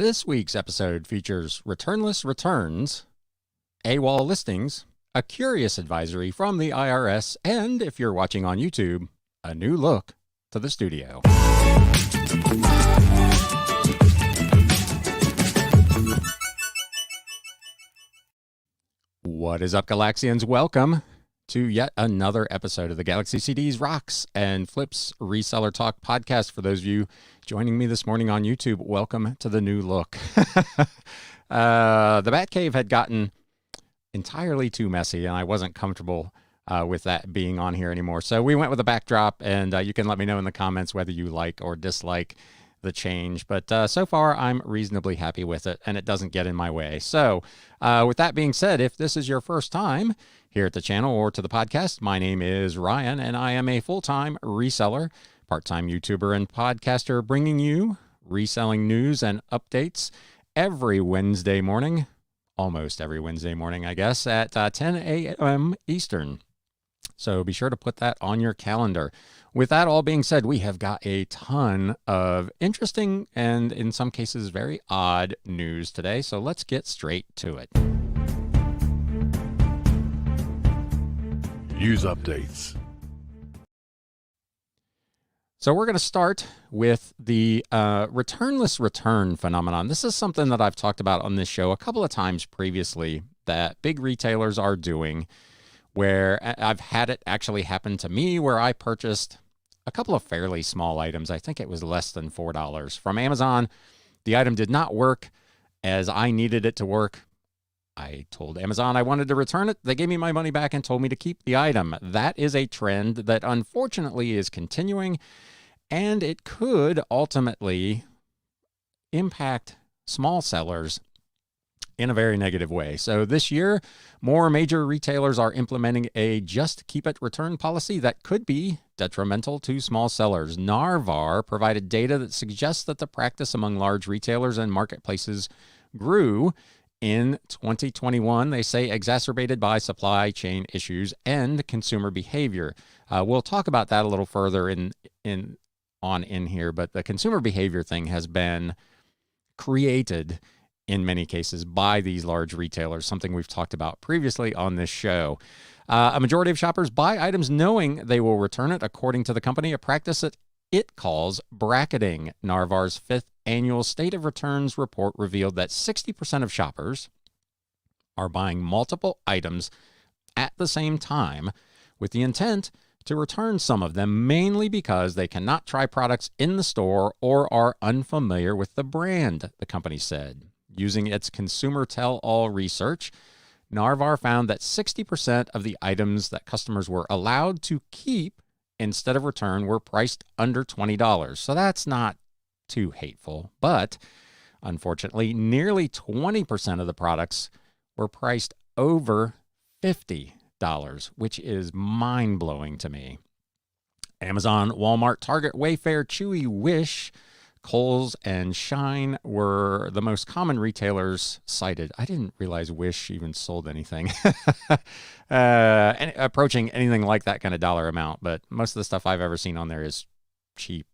This week's episode features Returnless Returns, AWOL listings, a curious advisory from the IRS, and if you're watching on YouTube, a new look to the studio. What is up, Galaxians? Welcome to yet another episode of the Galaxy CDs, Rocks, and Flips Reseller Talk podcast. For those of you joining me this morning on YouTube, welcome to the new look. The Batcave had gotten entirely too messy, and I wasn't comfortable with that being on here anymore. So we went with a backdrop, and you can let me know in the comments whether you like or dislike the change. But so far, I'm reasonably happy with it, and it doesn't get in my way. So with that being said, if this is your first time here at the channel or to the podcast, my name is Ryan, and I am a full-time reseller, part-time YouTuber, and podcaster, bringing you reselling news and updates every Wednesday morning, almost every Wednesday morning, I guess, at 10 a.m. Eastern. So be sure to put that on your calendar. With that all being said, we have got a ton of interesting and in some cases very odd news today. So let's get straight to it. News updates. So we're going to start with the returnless return phenomenon. This is something that I've talked about on this show a couple of times previously that big retailers are doing, where I've had it actually happen to me, where I purchased a couple of fairly small items. I think it was less than $4 from Amazon. The item did not work as I needed it to work. I told Amazon I wanted to return it. They gave me my money back and told me to keep the item. That is a trend that unfortunately is continuing, and it could ultimately impact small sellers in a very negative way. So this year, more major retailers are implementing a just keep it return policy that could be detrimental to small sellers. Narvar provided data that suggests that the practice among large retailers and marketplaces grew in 2021, they say, exacerbated by supply chain issues and consumer behavior. We'll talk about that a little further in here, but the consumer behavior thing has been created in many cases by these large retailers, something we've talked about previously on this show. A majority of shoppers buy items knowing they will return it, according to the company, a practice that it calls bracketing. Narvar's fifth annual State of Returns report revealed that 60% of shoppers are buying multiple items at the same time with the intent to return some of them, mainly because they cannot try products in the store or are unfamiliar with the brand, the company said. Using its consumer tell-all research, Narvar found that 60% of the items that customers were allowed to keep instead of return were priced under $20. So that's not too hateful, but unfortunately, nearly 20% of the products were priced over $50, which is mind-blowing to me. Amazon, Walmart, Target, Wayfair, Chewy, Wish, Kohl's, and Shine were the most common retailers cited. I didn't realize Wish even sold anything approaching anything like that kind of dollar amount, but most of the stuff I've ever seen on there is cheap.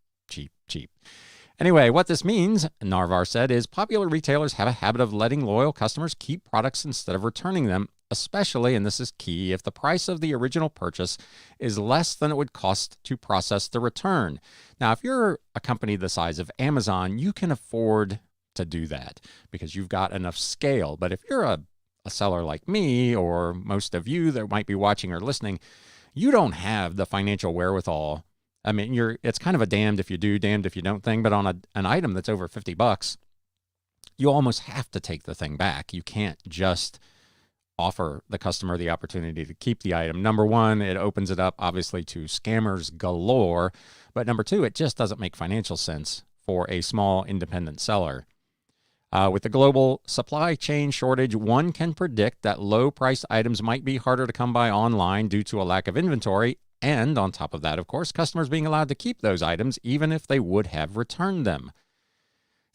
Anyway, what this means, Narvar said, is popular retailers have a habit of letting loyal customers keep products instead of returning them, especially, and this is key, if the price of the original purchase is less than it would cost to process the return. Now, if you're a company the size of Amazon, you can afford to do that because you've got enough scale. But if you're a seller like me, or most of you that might be watching or listening, you don't have the financial wherewithal. I mean, it's kind of a damned if you do, damned if you don't thing, but on an item that's over $50, you almost have to take the thing back. You can't just offer the customer the opportunity to keep the item. Number one, it opens it up, obviously, to scammers galore. But number two, it just doesn't make financial sense for a small independent seller. With the global supply chain shortage, one can predict that low-priced items might be harder to come by online due to a lack of inventory. And on top of that, of course, customers being allowed to keep those items even if they would have returned them.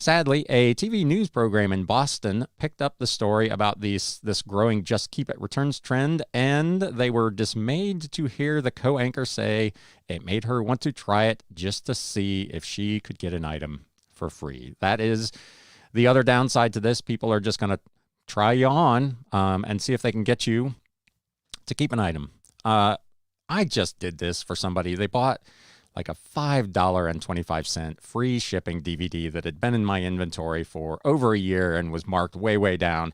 Sadly, a TV news program in Boston picked up the story about this growing just keep it returns trend, and they were dismayed to hear the co-anchor say it made her want to try it just to see if she could get an item for free. That is The other downside to this, people are just going to try you on and see if they can get you to keep an item. I just did this for somebody. They bought like a $5.25 free shipping DVD that had been in my inventory for over a year and was marked way, way down.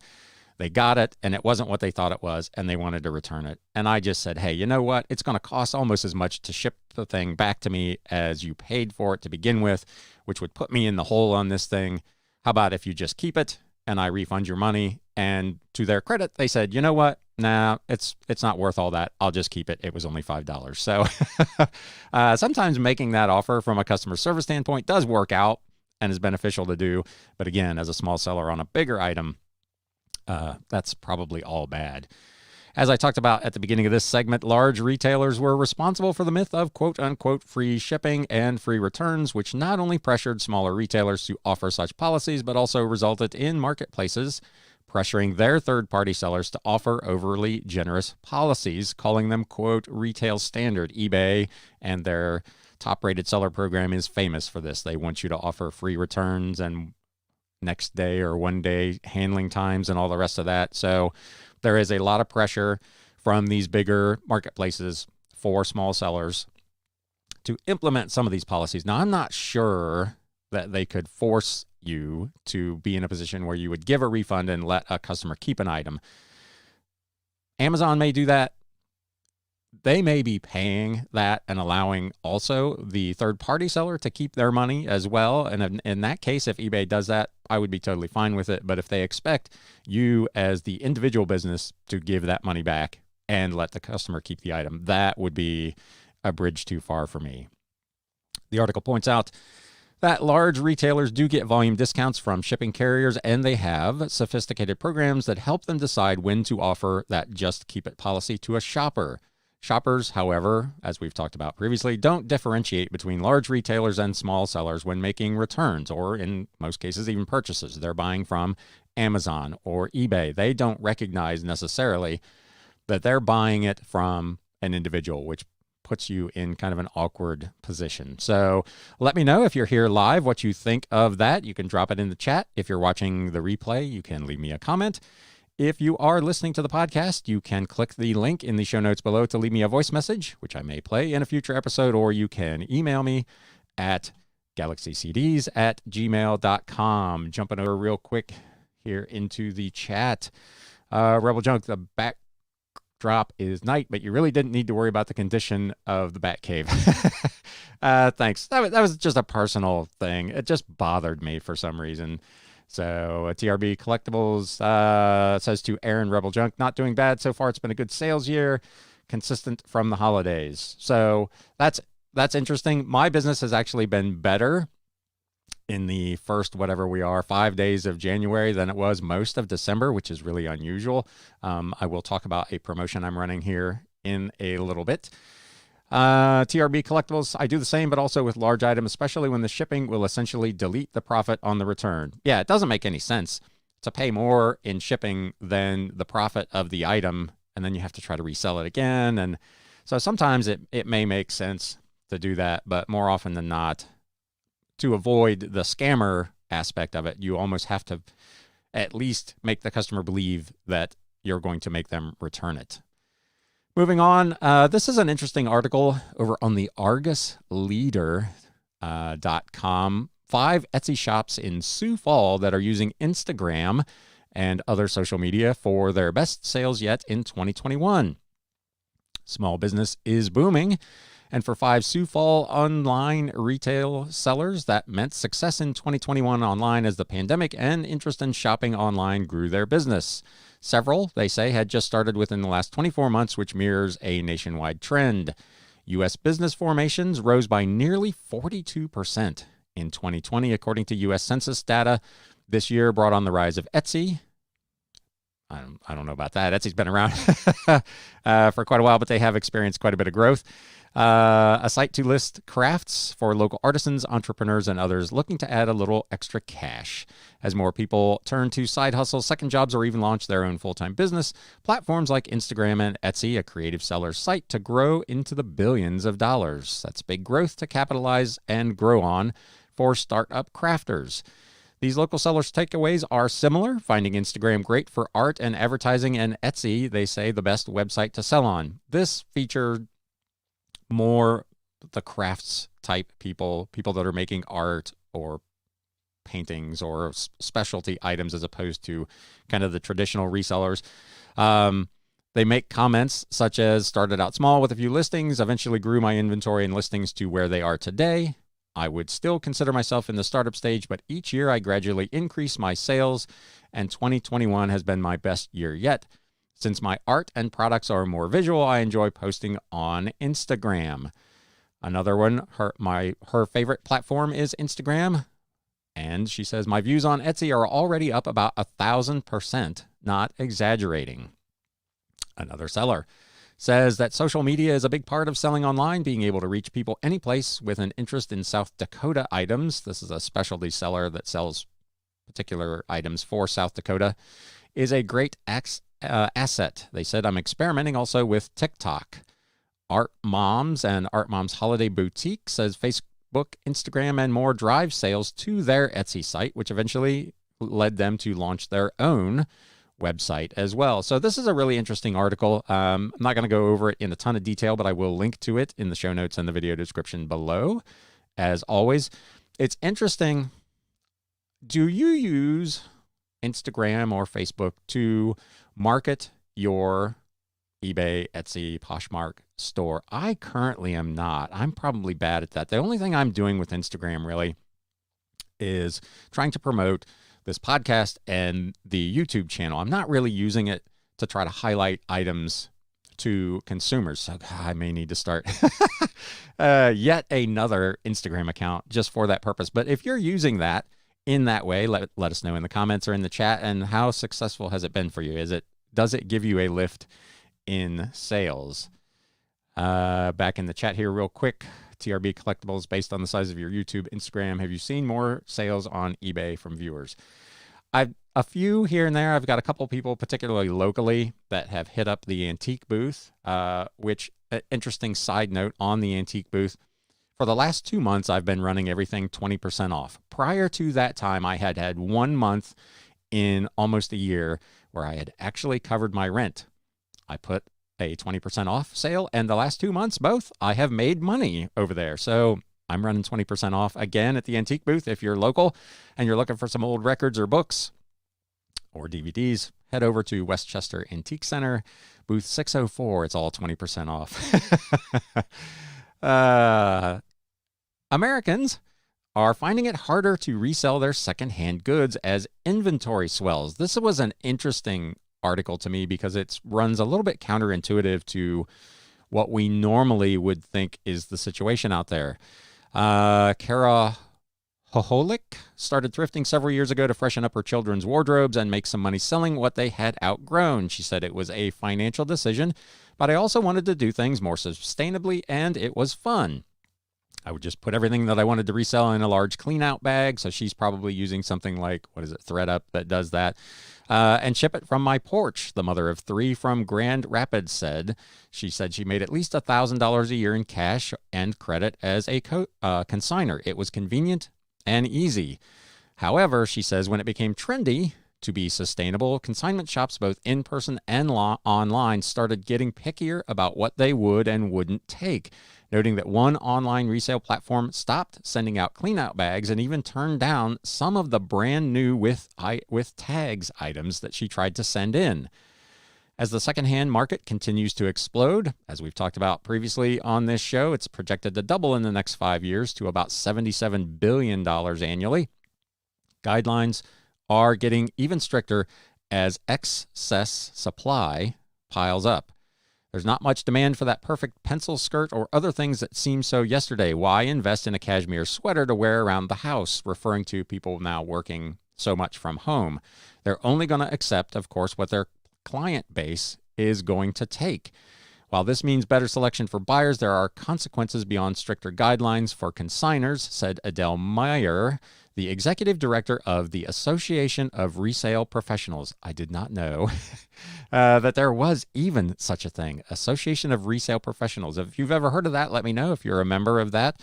They got it, and it wasn't what they thought it was, and they wanted to return it. And I just said, hey, you know what? It's going to cost almost as much to ship the thing back to me as you paid for it to begin with, which would put me in the hole on this thing. How about if you just keep it and I refund your money? And to their credit, they said, you know what? Nah, it's not worth all that. I'll just keep it. It was only $5. So sometimes making that offer from a customer service standpoint does work out and is beneficial to do. But again, as a small seller on a bigger item, that's probably all bad. As I talked about at the beginning of this segment, large retailers were responsible for the myth of quote-unquote free shipping and free returns, which not only pressured smaller retailers to offer such policies, but also resulted in marketplaces pressuring their third-party sellers to offer overly generous policies, calling them, quote, retail standard. eBay and their top-rated seller program is famous for this. They want you to offer free returns and next day or one day handling times and all the rest of that. So there is a lot of pressure from these bigger marketplaces for small sellers to implement some of these policies. Now, I'm not sure that they could force you to be in a position where you would give a refund and let a customer keep an item. Amazon may do that. They may be paying that and allowing also the third-party seller to keep their money as well. And in that case, if eBay does that, I would be totally fine with it. But if they expect you as the individual business to give that money back and let the customer keep the item, that would be a bridge too far for me. The article points out that large retailers do get volume discounts from shipping carriers, and they have sophisticated programs that help them decide when to offer that just keep it policy to a shopper. Shoppers, however, as we've talked about previously, don't differentiate between large retailers and small sellers when making returns, or in most cases, even purchases. They're buying from Amazon or eBay. They don't recognize necessarily that they're buying it from an individual, which puts you in kind of an awkward position. So let me know if you're here live what you think of that. You can drop it in the chat. If you're watching the replay, you can leave me a comment. If you are listening to the podcast, you can click the link in the show notes below to leave me a voice message, which I may play in a future episode, or you can email me at galaxycds@gmail.com. Jumping over real quick here into the chat. Rebel Junk, the backdrop is night, but you really didn't need to worry about the condition of the bat cave. Thanks. That was just a personal thing. It just bothered me for some reason. So TRB Collectibles says to Aaron Rebel Junk, not doing bad so far. It's been a good sales year, consistent from the holidays. So that's interesting. My business has actually been better in the first, 5 days of January than it was most of December, which is really unusual. I will talk about a promotion I'm running here in a little bit. TRB Collectibles, I do the same, but also with large items, especially when the shipping will essentially delete the profit on the return. Yeah, it doesn't make any sense to pay more in shipping than the profit of the item, and then you have to try to resell it again. And so sometimes it may make sense to do that, but more often than not, to avoid the scammer aspect of it, you almost have to at least make the customer believe that you're going to make them return it. Moving on, this is an interesting article over on the ArgusLeader.com. 5 Etsy shops in Sioux Fall that are using Instagram and other social media for their best sales yet in 2021. Small business is booming, and for 5 Sioux Fall online retail sellers, that meant success in 2021 online as the pandemic and interest in shopping online grew their business. Several, they say, had just started within the last 24 months, which mirrors a nationwide trend. U.S. business formations rose by nearly 42% in 2020, according to U.S. Census data. This year brought on the rise of Etsy. I don't know about that. Etsy's been around for quite a while, but they have experienced quite a bit of growth. A site to list crafts for local artisans, entrepreneurs, and others looking to add a little extra cash. As more people turn to side hustles, second jobs, or even launch their own full-time business, platforms like Instagram and Etsy, a creative seller's site, to grow into the billions of dollars. That's big growth to capitalize and grow on for startup crafters. These local sellers' takeaways are similar, finding Instagram great for art and advertising, and Etsy, they say, the best website to sell on. This featured more the crafts type people that are making art or paintings or specialty items as opposed to kind of the traditional resellers. They make comments such as, started out small with a few listings, eventually grew my inventory and listings to where they are today. I would still consider myself in the startup stage, but each year I gradually increase my sales, and 2021 has been my best year yet. Since my art and products are more visual, I enjoy posting on Instagram. Another one, her favorite platform is Instagram. And she says, my views on Etsy are already up about 1,000%, not exaggerating. Another seller says that social media is a big part of selling online, being able to reach people anyplace with an interest in South Dakota items. This is a specialty seller that sells particular items for South Dakota, is a great asset. They said, I'm experimenting also with TikTok. Art Moms and Art Moms Holiday Boutique says Facebook, Instagram, and more drive sales to their Etsy site, which eventually led them to launch their own website as well. So this is a really interesting article. I'm not going to go over it in a ton of detail, but I will link to it in the show notes and the video description below. As always, it's interesting. Do you use Instagram or Facebook to market your eBay, Etsy, Poshmark store? I currently am not. I'm probably bad at that. The only thing I'm doing with Instagram really is trying to promote this podcast and the YouTube channel. I'm not really using it to try to highlight items to consumers. So I may need to start yet another Instagram account just for that purpose. But if you're using that in that way, let us know in the comments or in the chat. And how successful has it been for you? Does it give you a lift in sales? Back in the chat here real quick. TRB Collectibles, based on the size of your YouTube, Instagram, have you seen more sales on eBay from viewers? I've a few here and there. I've got a couple people, particularly locally, that have hit up the antique booth, which, interesting side note on the antique booth, for the last 2 months, I've been running everything 20% off. Prior to that time, I had 1 month in almost a year where I had actually covered my rent. I put a 20% off sale, and the last 2 months, both, I have made money over there. So I'm running 20% off again at the antique booth. If you're local and you're looking for some old records or books or DVDs, head over to Westchester Antique Center, booth 604. It's all 20% off. Americans are finding it harder to resell their secondhand goods as inventory swells. This was an interesting article to me because it runs a little bit counterintuitive to what we normally would think is the situation out there. Kara Hoholik started thrifting several years ago to freshen up her children's wardrobes and make some money selling what they had outgrown. She said it was a financial decision, but I also wanted to do things more sustainably, and it was fun. I would just put everything that I wanted to resell in a large clean out bag. So she's probably using something like, ThredUp that does that, and ship it from my porch. The mother of 3 from Grand Rapids said. She said she made at least $1,000 a year in cash and credit as a consignor. It was convenient and easy. However, she says when it became trendy to be sustainable, consignment shops, both in person and online, started getting pickier about what they would and wouldn't take, noting that one online resale platform stopped sending out clean-out bags and even turned down some of the brand new with tags items that she tried to send in. As the secondhand market continues to explode, as we've talked about previously on this show, it's projected to double in the next 5 years to about $77 billion annually. Guidelines are getting even stricter as excess supply piles up. There's not much demand for that perfect pencil skirt or other things that seemed so yesterday. Why invest in a cashmere sweater to wear around the house, referring to people now working so much from home? They're only going to accept, of course, what their client base is going to take. While this means better selection for buyers, there are consequences beyond stricter guidelines for consigners, said Adele Meyer, the executive director of the Association of Resale Professionals. I did not know that there was even such a thing, Association of Resale Professionals. If you've ever heard of that, let me know. If you're a member of that,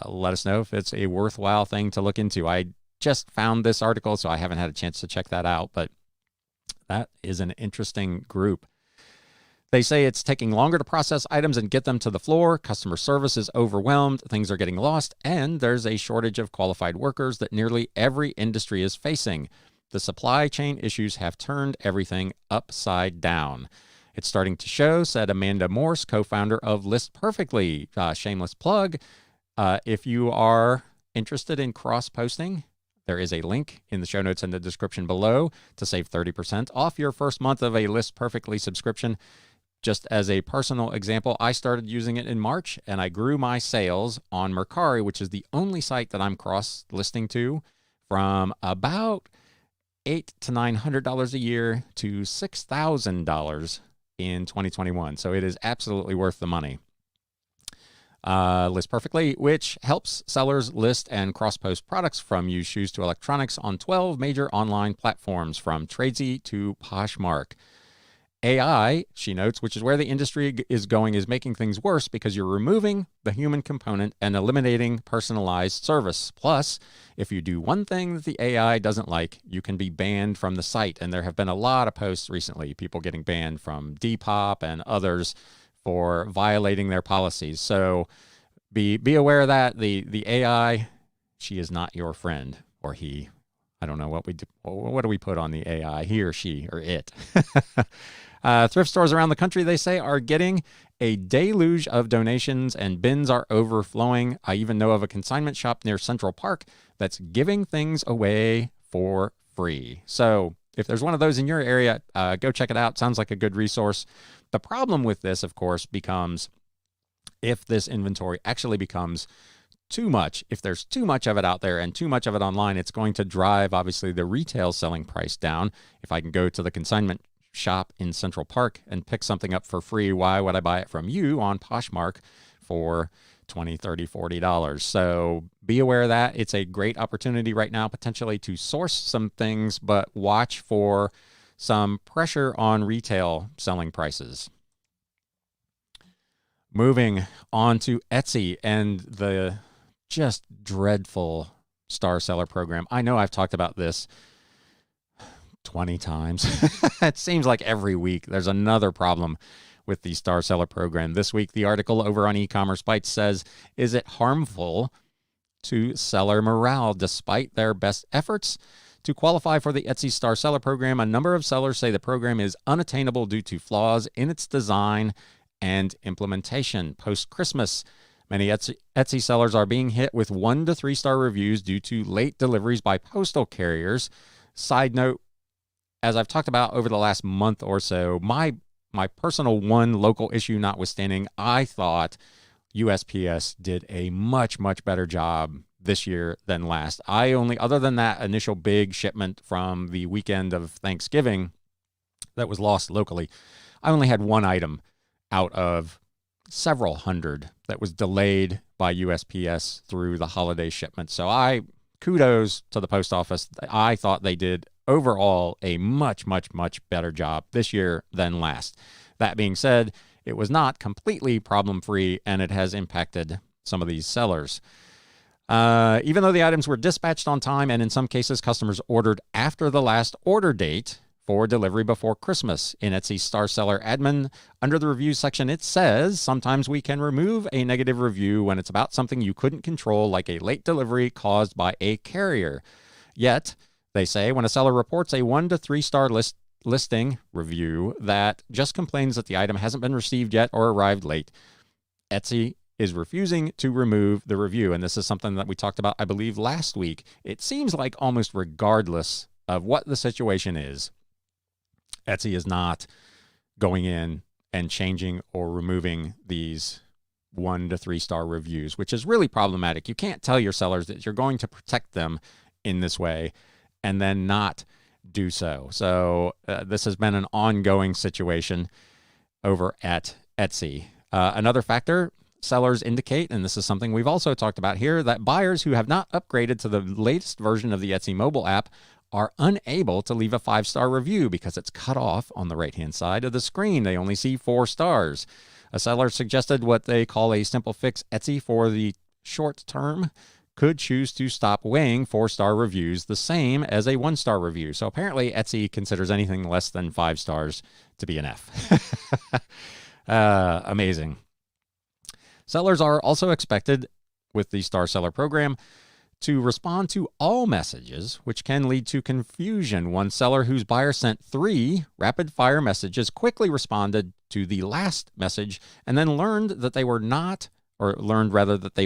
let us know if it's a worthwhile thing to look into. I just found this article, so I haven't had a chance to check that out, but that is an interesting group. They say it's taking longer to process items and get them to the floor. Customer service is overwhelmed. Things are getting lost. And there's a shortage of qualified workers that nearly every industry is facing. The supply chain issues have turned everything upside down. It's starting to show, said Amanda Morse, co-founder of List Perfectly. Shameless plug. If you are interested in cross-posting, there is a link in the show notes and the description below to save 30% off your first month of a List Perfectly subscription. Just as a personal example, I started using it in March, and I grew my sales on Mercari, which is the only site that I'm cross-listing to, from about $800 to $900 a year to $6,000 in 2021. So it is absolutely worth the money. List Perfectly, which helps sellers list and cross-post products from used shoes to electronics on 12 major online platforms, from Tradesy to Poshmark. AI, she notes, which is where the industry is going, is making things worse because you're removing the human component and eliminating personalized service. Plus, if you do one thing that the AI doesn't like, you can be banned from the site. And there have been a lot of posts recently, people getting banned from Depop and others for violating their policies. So be aware of that. The AI, she is not your friend, or he. I don't know what we do. What do we put on the AI? He or she or it. Thrift stores around the country, they say, are getting a deluge of donations and bins are overflowing. I even know of a consignment shop near Central Park that's giving things away for free. So if there's one of those in your area, go check it out. Sounds like a good resource. The problem with this, of course, becomes if this inventory actually becomes too much, if there's too much of it out there and too much of it online, it's going to drive, obviously, the retail selling price down. If I can go to the consignment shop in Central Park and pick something up for free, why would I buy it from you on Poshmark for $20, $30, $40? So be aware of that. It's a great opportunity right now, potentially, to source some things, but watch for some pressure on retail selling prices. Moving on to Etsy and the just dreadful star seller program. I know I've talked about this 20 times. It seems like every week there's another problem with the star seller program. This week, the article over on E-commerce Bytes says, is it harmful to seller morale despite their best efforts? To qualify for the Etsy star seller program, a number of sellers say the program is unattainable due to flaws in its design and implementation. Post-Christmas, many Etsy sellers are being hit with 1 to 3 star reviews due to late deliveries by postal carriers. Side note, as I've talked about over the last month or so, my personal one local issue notwithstanding, I thought USPS did a much, much better job this year than last. Other than that initial big shipment from the weekend of Thanksgiving that was lost locally, I only had one item out of several hundred that was delayed by USPS through the holiday shipment. So kudos to the post office. I thought they did overall a much, much, much better job this year than last. That being said, it was not completely problem-free, and it has impacted some of these sellers. Even though the items were dispatched on time, and in some cases customers ordered after the last order date for delivery before Christmas. In Etsy Star Seller Admin, under the reviews section, it says, sometimes we can remove a negative review when it's about something you couldn't control, like a late delivery caused by a carrier. Yet, they say, when a seller reports a 1 to 3 star listing review that just complains that the item hasn't been received yet or arrived late, Etsy is refusing to remove the review. And this is something that we talked about, I believe, last week. It seems like almost regardless of what the situation is, Etsy is not going in and changing or removing these 1 to 3 star reviews, which is really problematic. You can't tell your sellers that you're going to protect them in this way and then not do so. So this has been an ongoing situation over at Etsy. Another factor, sellers indicate, and this is something we've also talked about here, that buyers who have not upgraded to the latest version of the Etsy mobile app are unable to leave a 5-star review because it's cut off on the right-hand side of the screen. They only see 4 stars. A seller suggested what they call a simple fix Etsy for the short term could choose to stop weighing 4-star reviews the same as a 1-star review. So apparently Etsy considers anything less than 5 stars to be an F. Amazing. Sellers are also expected with the Star Seller program to respond to all messages, which can lead to confusion. One seller whose buyer sent 3 rapid-fire messages quickly responded to the last message and then learned that they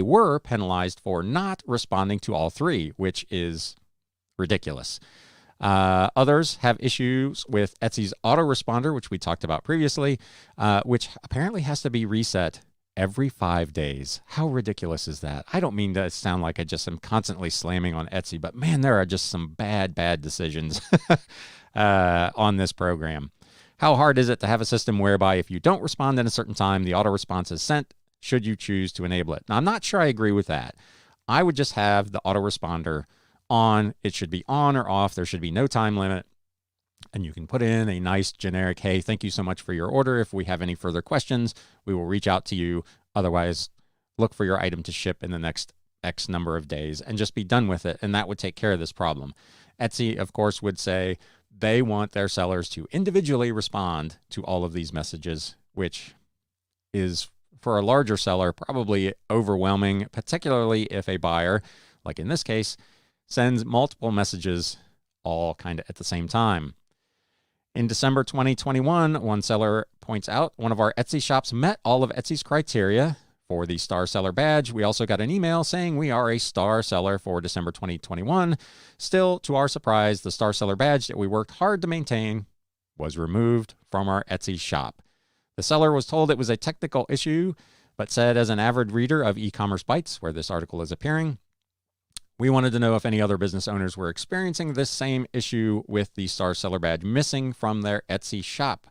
were penalized for not responding to all 3, which is ridiculous. Others have issues with Etsy's autoresponder, which we talked about previously, which apparently has to be reset every 5 days. How ridiculous is that? I don't mean to sound like I just am constantly slamming on Etsy, but man, there are just some bad decisions on this program. How hard is it to have a system whereby if you don't respond in a certain time, the auto response is sent, should you choose to enable it? Now, I'm not sure I agree with that. I would just have the autoresponder on. It should be on or off. There should be no time limit. And you can put in a nice generic, hey, thank you so much for your order. If we have any further questions, we will reach out to you. Otherwise, look for your item to ship in the next X number of days and just be done with it. And that would take care of this problem. Etsy, of course, would say they want their sellers to individually respond to all of these messages, which is, for a larger seller, probably overwhelming, particularly if a buyer, like in this case, sends multiple messages all kind of at the same time. In December 2021, one seller points out one of our Etsy shops met all of Etsy's criteria for the Star Seller badge. We also got an email saying we are a Star Seller for December 2021. Still, to our surprise, the Star Seller badge that we worked hard to maintain was removed from our Etsy shop. The seller was told it was a technical issue, but said, as an avid reader of E-commerce Bites, where this article is appearing, we wanted to know if any other business owners were experiencing this same issue with the Star Seller badge missing from their Etsy shop.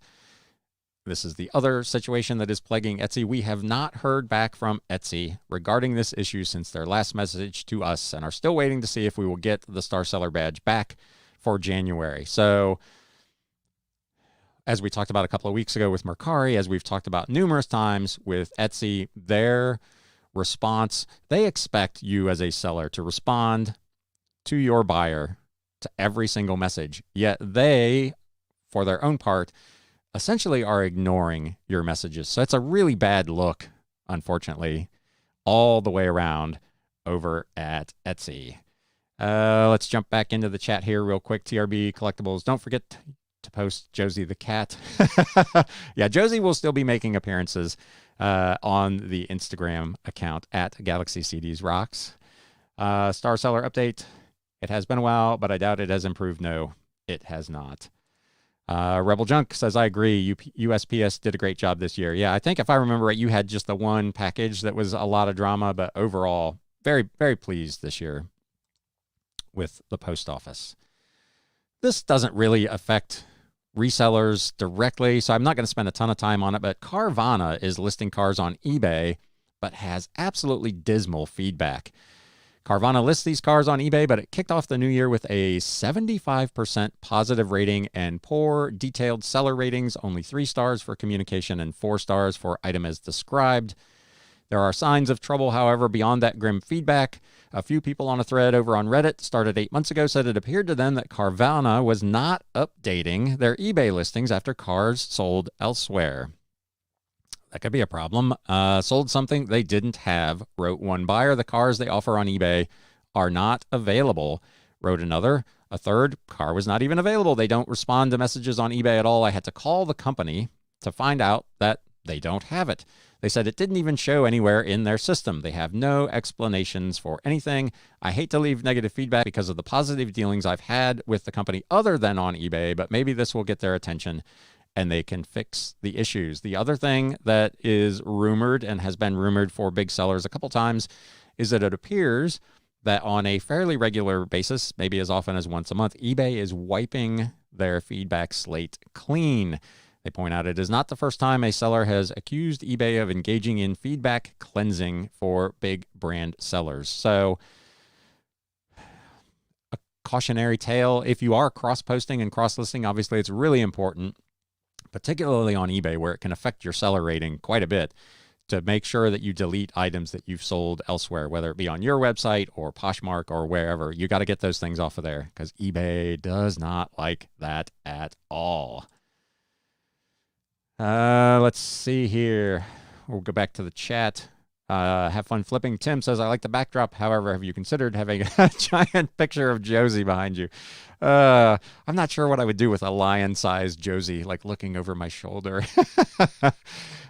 This is the other situation that is plaguing Etsy. We have not heard back from Etsy regarding this issue since their last message to us and are still waiting to see if we will get the Star Seller badge back for January. So, as we talked about a couple of weeks ago with Mercari, as we've talked about numerous times with Etsy, their response, they expect you as a seller to respond to your buyer to every single message, yet they, for their own part, essentially are ignoring your messages. So it's a really bad look, unfortunately, all the way around over at Etsy. Let's jump back into the chat here real quick. TRB Collectibles, don't forget to post Josie the cat. Yeah, Josie will still be making appearances on the Instagram account at Galaxy CDs Rocks. Star Seller update. It has been a while, but I doubt it has improved. No, it has not. Rebel Junk says, I agree. USPS did a great job this year. Yeah, I think if I remember right, you had just the one package that was a lot of drama, but overall, very, very pleased this year with the post office. This doesn't really affect resellers directly, so I'm not going to spend a ton of time on it, but Carvana is listing cars on eBay, but has absolutely dismal feedback. Carvana lists these cars on eBay, but it kicked off the new year with a 75% positive rating and poor detailed seller ratings, only 3 stars for communication and 4 stars for item as described. There are signs of trouble, however, beyond that grim feedback. A few people on a thread over on Reddit started 8 months ago said it appeared to them that Carvana was not updating their eBay listings after cars sold elsewhere. That could be a problem. Sold something they didn't have, wrote one buyer. The cars they offer on eBay are not available, wrote another. A third, car was not even available. They don't respond to messages on eBay at all. I had to call the company to find out that they don't have it. They said it didn't even show anywhere in their system. They have no explanations for anything. I hate to leave negative feedback because of the positive dealings I've had with the company other than on eBay, but maybe this will get their attention and they can fix the issues. The other thing that is rumored and has been rumored for big sellers a couple times is that it appears that on a fairly regular basis, maybe as often as once a month, eBay is wiping their feedback slate clean. They point out it is not the first time a seller has accused eBay of engaging in feedback cleansing for big brand sellers. So, a cautionary tale. If you are cross-posting and cross-listing, obviously it's really important, particularly on eBay where it can affect your seller rating quite a bit, to make sure that you delete items that you've sold elsewhere, whether it be on your website or Poshmark or wherever. You got to get those things off of there because eBay does not like that at all. Let's see here. We'll go back to the chat. Have fun flipping. Tim says, I like the backdrop. However, have you considered having a giant picture of Josie behind you? I'm not sure what I would do with a lion-sized Josie, like looking over my shoulder.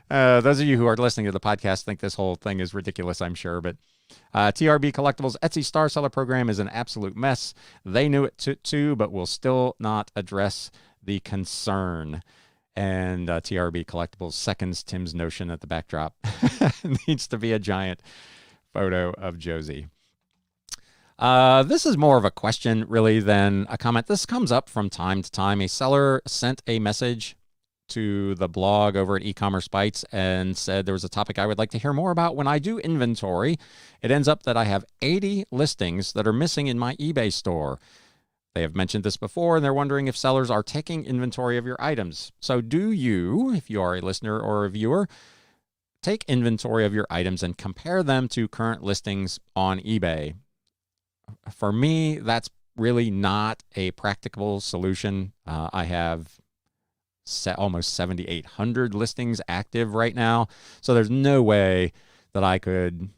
Those of you who are listening to the podcast think this whole thing is ridiculous, I'm sure. But TRB Collectibles Etsy Star Seller Program is an absolute mess. They knew it too, but will still not address the concern. And TRB Collectibles seconds Tim's notion that the backdrop needs to be a giant photo of Josie. This is more of a question, really, than a comment. This comes up from time to time. A seller sent a message to the blog over at E-commerce Bytes and said there was a topic I would like to hear more about. When I do inventory, it ends up that I have 80 listings that are missing in my eBay store. They have mentioned this before, and they're wondering if sellers are taking inventory of your items. So do you, if you are a listener or a viewer, take inventory of your items and compare them to current listings on eBay? For me, that's really not a practical solution. I have almost 7,800 listings active right now, so there's no way that I could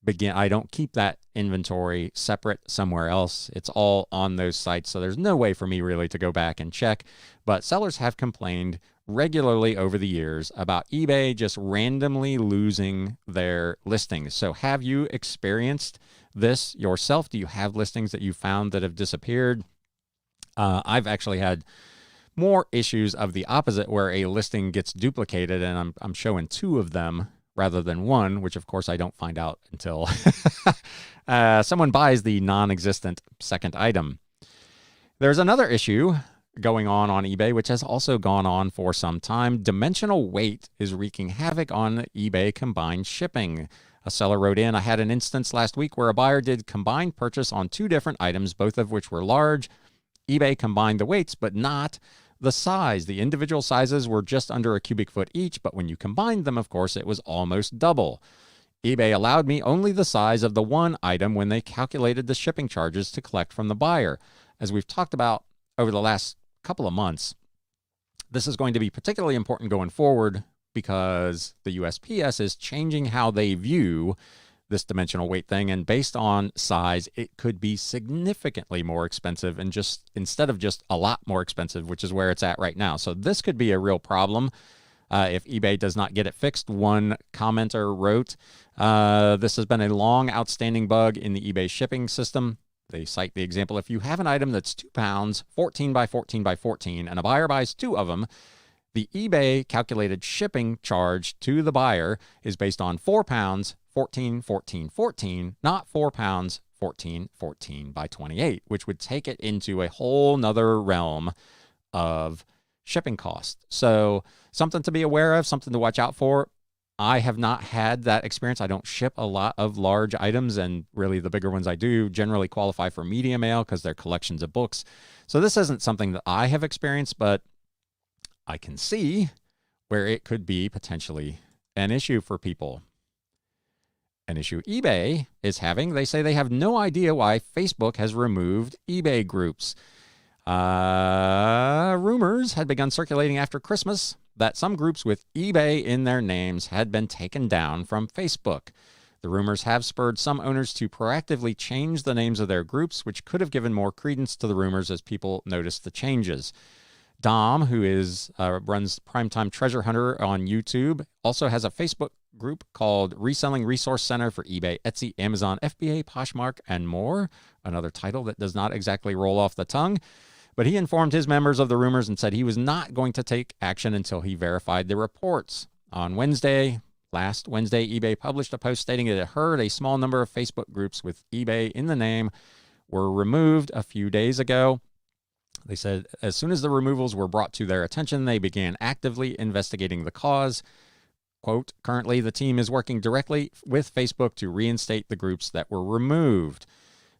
begin. I don't keep that inventory separate somewhere else. It's all on those sites, so there's no way for me really to go back and check. But sellers have complained regularly over the years about eBay just randomly losing their listings. So have you experienced this yourself? Do you have listings that you found that have disappeared? I've actually had more issues of the opposite, where a listing gets duplicated, and I'm showing 2 of them rather than 1, which of course I don't find out until someone buys the non-existent second item. There's another issue going on eBay, which has also gone on for some time. Dimensional weight is wreaking havoc on eBay combined shipping. A seller wrote in, I had an instance last week where a buyer did combined purchase on 2 different items, both of which were large. eBay combined the weights, but not the size. The individual sizes were just under a cubic foot each, but when you combined them, of course, it was almost double. eBay allowed me only the size of the one item when they calculated the shipping charges to collect from the buyer. As we've talked about over the last couple of months, this is going to be particularly important going forward because the USPS is changing how they view this dimensional weight thing, and based on size, it could be significantly more expensive, and just instead of just a lot more expensive, which is where it's at right now. So this could be a real problem if eBay does not get it fixed. One commenter wrote, this has been a long outstanding bug in the eBay shipping system. They cite the example, if you have an item that's 2 pounds, 14 by 14 by 14, and a buyer buys 2 of them, the eBay calculated shipping charge to the buyer is based on 4 pounds, 14, 14, 14, not 4 pounds, 14, 14 by 28, which would take it into a whole nother realm of shipping cost. So something to be aware of, something to watch out for. I have not had that experience. I don't ship a lot of large items, and really the bigger ones I do generally qualify for media mail because they're collections of books. So this isn't something that I have experienced, but I can see where it could be potentially an issue for people. An issue eBay is having, they say they have no idea why Facebook has removed eBay groups. Rumors had begun circulating after Christmas that some groups with eBay in their names had been taken down from Facebook. The rumors have spurred some owners to proactively change the names of their groups, which could have given more credence to the rumors as people noticed the changes. Dom, who runs Primetime Treasure Hunter on YouTube, also has a Facebook group called Reselling Resource Center for eBay, Etsy, Amazon, FBA, Poshmark, and more. Another title that does not exactly roll off the tongue. But he informed his members of the rumors and said he was not going to take action until he verified the reports. On last Wednesday, eBay published a post stating that it heard a small number of Facebook groups with eBay in the name were removed a few days ago. They said as soon as the removals were brought to their attention, they began actively investigating the cause. Quote, currently, the team is working directly with Facebook to reinstate the groups that were removed.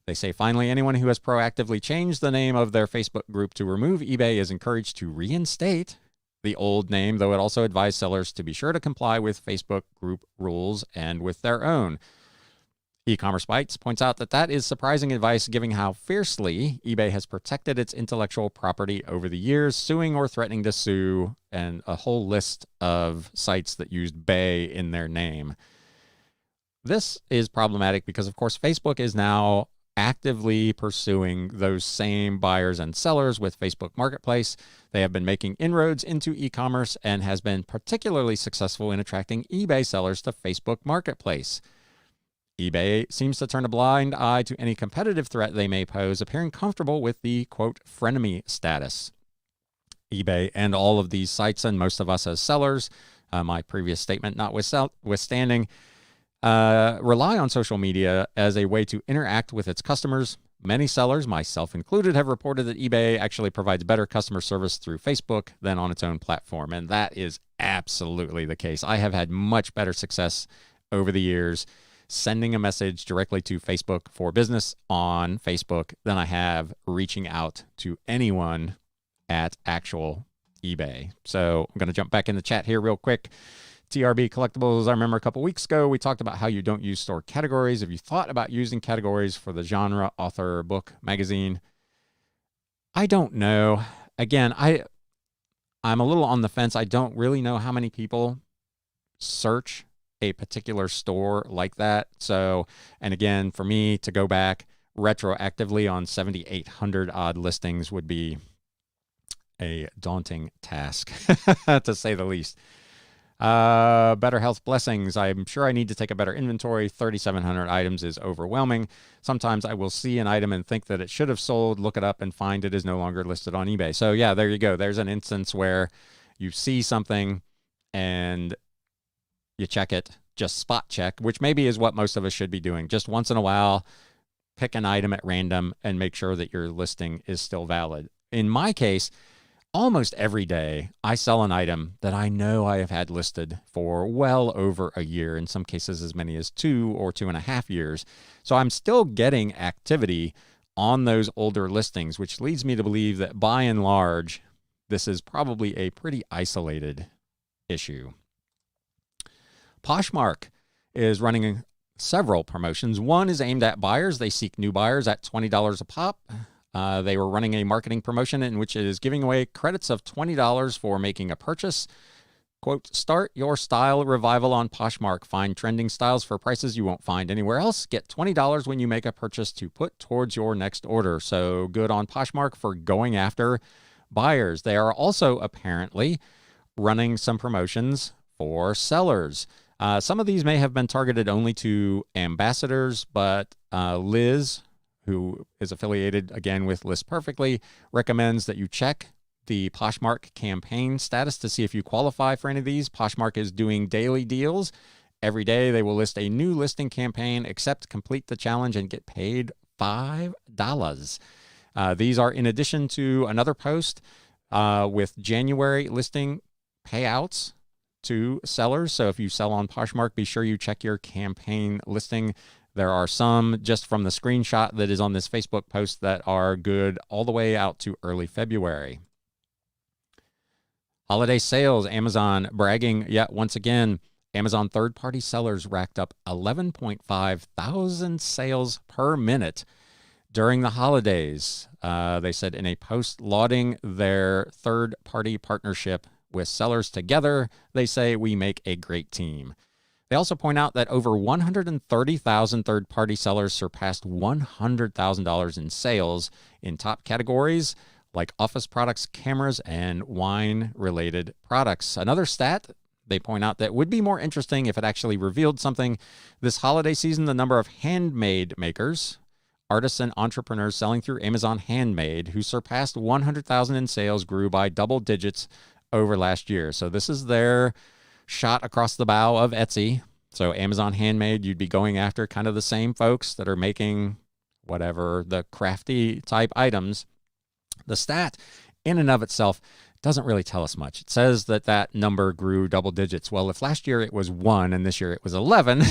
They say, finally, anyone who has proactively changed the name of their Facebook group to remove eBay is encouraged to reinstate the old name, though it also advised sellers to be sure to comply with Facebook group rules and with their own. E-commerce Bytes points out that is surprising advice given how fiercely eBay has protected its intellectual property over the years, suing or threatening to sue, and a whole list of sites that used Bay in their name. This is problematic because, of course, Facebook is now actively pursuing those same buyers and sellers with Facebook Marketplace. They have been making inroads into e-commerce and has been particularly successful in attracting eBay sellers to Facebook Marketplace. eBay seems to turn a blind eye to any competitive threat they may pose, appearing comfortable with the, quote, frenemy status. eBay and all of these sites, and most of us as sellers, my previous statement notwithstanding, rely on social media as a way to interact with its customers. Many sellers, myself included, have reported that eBay actually provides better customer service through Facebook than on its own platform, and that is absolutely the case. I have had much better success over the years sending a message directly to Facebook for business on Facebook than I have reaching out to anyone at actual eBay. So I'm going to jump back in the chat here real quick. TRB Collectibles, I remember a couple weeks ago, we talked about how you don't use store categories. Have you thought about using categories for the genre, author, book, magazine? I don't know. Again, I'm a little on the fence. I don't really know how many people search a particular store like that. So, and again, for me to go back retroactively on 7,800 odd listings would be a daunting task, to say the least. Better health blessings. I'm sure I need to take a better inventory. 3,700 items is overwhelming. Sometimes I will see an item and think that it should have sold, look it up and find it is no longer listed on eBay. So yeah, there you go. There's an instance where you see something and you check it, just spot check, which maybe is what most of us should be doing. Just once in a while, pick an item at random and make sure that your listing is still valid. In my case, almost every day, I sell an item that I know I have had listed for well over a year, in some cases as many as 2 or 2.5 years. So I'm still getting activity on those older listings, which leads me to believe that by and large, this is probably a pretty isolated issue. Poshmark is running several promotions. One is aimed at buyers. They seek new buyers at $20 a pop. They were running a marketing promotion in which it is giving away credits of $20 for making a purchase. Quote, start your style revival on Poshmark. Find trending styles for prices you won't find anywhere else. Get $20 when you make a purchase to put towards your next order. So good on Poshmark for going after buyers. They are also apparently running some promotions for sellers. Some of these may have been targeted only to ambassadors, but Liz, who is affiliated again with List Perfectly, recommends that you check the Poshmark campaign status to see if you qualify for any of these. Poshmark is doing daily deals. Every day they will list a new listing campaign, except complete the challenge and get paid $5. These are in addition to another post with January listing payouts to sellers. So if you sell on Poshmark, be sure you check your campaign listing. There are some just from the screenshot that is on this Facebook post that are good all the way out to early February. Holiday sales, Amazon bragging yet once again. Amazon third-party sellers racked up 11.5 thousand sales per minute during the holidays. They said in a post lauding their third-party partnership with sellers together, they say we make a great team. They also point out that over 130,000 third-party sellers surpassed $100,000 in sales in top categories like office products, cameras, and wine-related products. Another stat they point out that would be more interesting if it actually revealed something. This holiday season, the number of handmade makers, artists, and entrepreneurs selling through Amazon Handmade who surpassed 100,000 in sales grew by double digits over last year. So this is their shot across the bow of Etsy. So Amazon Handmade, you'd be going after kind of the same folks that are making whatever, the crafty type items. The stat in and of itself doesn't really tell us much. It says that that number grew double digits. Well, if last year it was 1 and this year it was 11,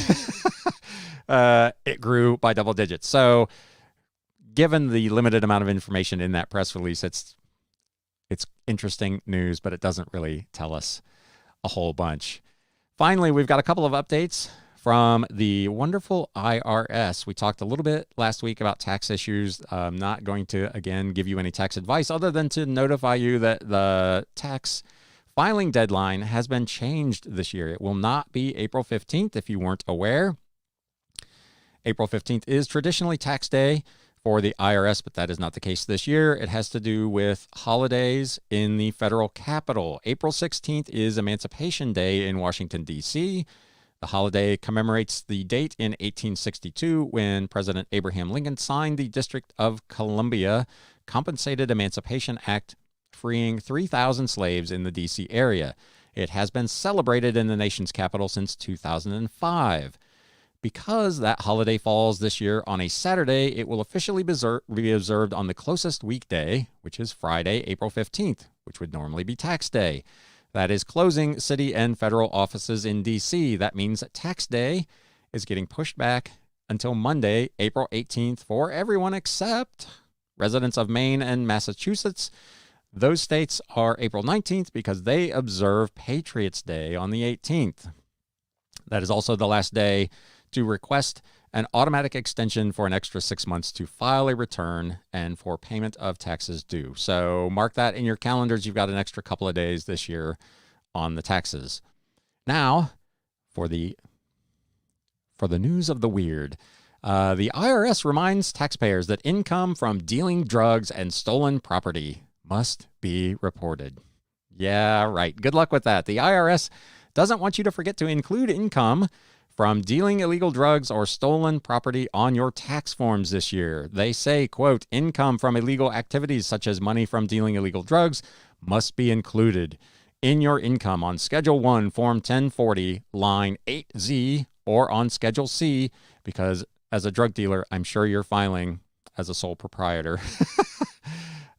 it grew by double digits. So given the limited amount of information in that press release, it's It's interesting news, but it doesn't really tell us a whole bunch. Finally, we've got a couple of updates from the wonderful IRS. We talked a little bit last week about tax issues. I'm not going to, again, give you any tax advice other than to notify you that the tax filing deadline has been changed this year. It will not be April 15th if you weren't aware. April 15th is traditionally tax day for the IRS, but that is not the case this year. It has to do with holidays in the federal capital. April 16th is Emancipation Day in Washington, D.C. The holiday commemorates the date in 1862 when President Abraham Lincoln signed the District of Columbia Compensated Emancipation Act, freeing 3,000 slaves in the D.C. area. It has been celebrated in the nation's capital since 2005. Because that holiday falls this year on a Saturday, it will officially be observed on the closest weekday, which is Friday, April 15th, which would normally be tax day. That is closing city and federal offices in D.C. That means that tax day is getting pushed back until Monday, April 18th for everyone except residents of Maine and Massachusetts. Those states are April 19th because they observe Patriots' Day on the 18th. That is also the last day to request an automatic extension for an extra 6 months to file a return and for payment of taxes due. So mark that in your calendars. You've got an extra couple of days this year on the taxes. Now, for the news of the weird. The IRS reminds taxpayers that income from dealing drugs and stolen property must be reported. Yeah, right. Good luck with that. The IRS doesn't want you to forget to include income from dealing illegal drugs or stolen property on your tax forms this year. They say, quote, income from illegal activities such as money from dealing illegal drugs must be included in your income on Schedule 1, Form 1040, line 8Z, or on Schedule C, because as a drug dealer, I'm sure you're filing as a sole proprietor.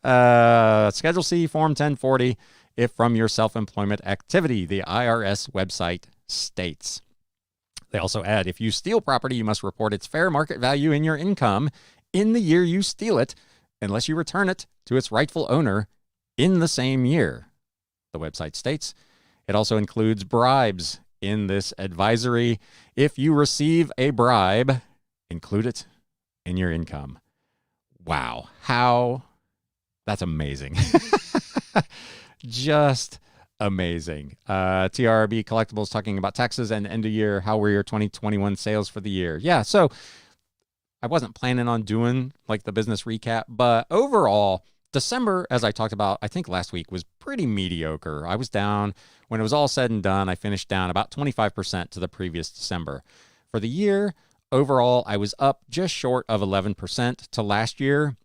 Schedule C, Form 1040, if from your self-employment activity, the IRS website states. They also add, if you steal property, you must report its fair market value in your income in the year you steal it, unless you return it to its rightful owner in the same year. The website states. It also includes bribes in this advisory. If you receive a bribe, include it in your income. Wow. That's amazing. Just amazing. TRB Collectibles talking about taxes and end of year. How were your 2021 sales for the year? Yeah, so I wasn't planning on doing like the business recap, but overall, December, as I talked about, I think last week, was pretty mediocre. I was down, when it was all said and done, I finished down about 25% to the previous December. For the year, overall, I was up just short of 11% to last year,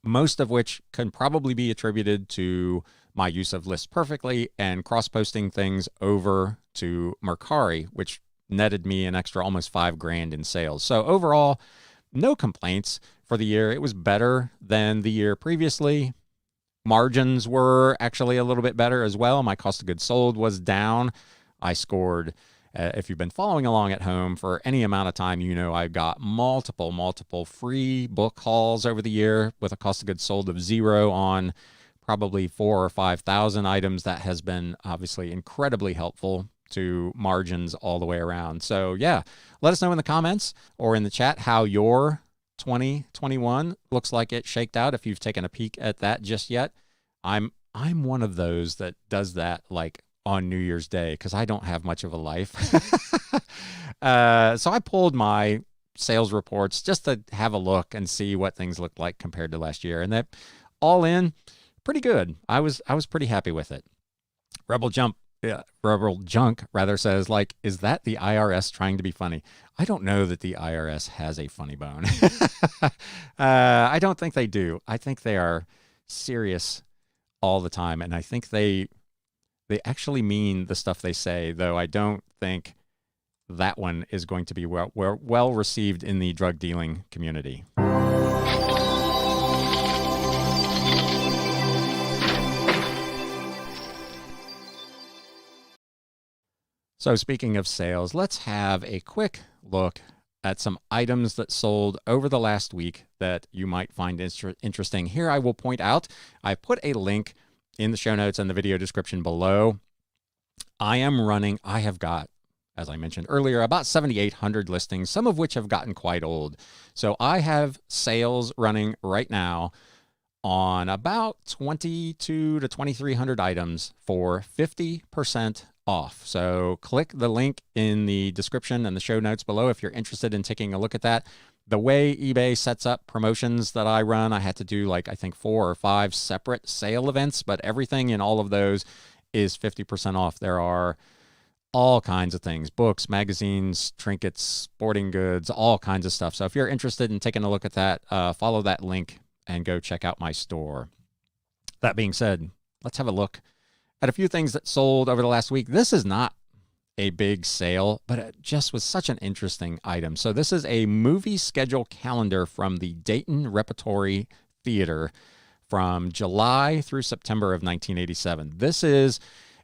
most of which can probably be attributed to my use of List Perfectly and cross-posting things over to Mercari, which netted me an extra almost $5,000 in sales. So overall, no complaints for the year. It was better than the year previously. Margins were actually a little bit better as well. My cost of goods sold was down. I scored, if you've been following along at home for any amount of time, you know I got multiple free book hauls over the year with a cost of goods sold of 0 on probably 4,000 or 5,000 items. That has been obviously incredibly helpful to margins all the way around. So yeah, let us know in the comments or in the chat how your 2021 looks like it shaked out, if you've taken a peek at that just yet. I'm one of those that does that like on New Year's Day because I don't have much of a life. So I pulled my sales reports just to have a look and see what things looked like compared to last year, and that all in pretty good. I was pretty happy with it. Rebel Junk rather says, like, is that the IRS trying to be funny? I don't know that the IRS has a funny bone. I don't think they do. I think they are serious all the time, and I think they actually mean the stuff they say, though I don't think that one is going to be well received in the drug dealing community. So speaking of sales, let's have a quick look at some items that sold over the last week that you might find interesting. Here I will point out, I put a link in the show notes and the video description below. I have got, as I mentioned earlier, about 7,800 listings, some of which have gotten quite old. So I have sales running right now on about 2,200 to 2,300 items for 50% off. So click the link in the description and the show notes below if you're interested in taking a look at that. The way eBay sets up promotions that I run, I had to do like, I think 4 or 5 separate sale events, but everything in all of those is 50% off. There are all kinds of things, books, magazines, trinkets, sporting goods, all kinds of stuff. So if you're interested in taking a look at that, follow that link and go check out my store. That being said, let's have a look at a few things that sold over the last week. This is not a big sale, but it just was such an interesting item. So this is a movie schedule calendar from the Dayton Repertory Theater from July through September of 1987.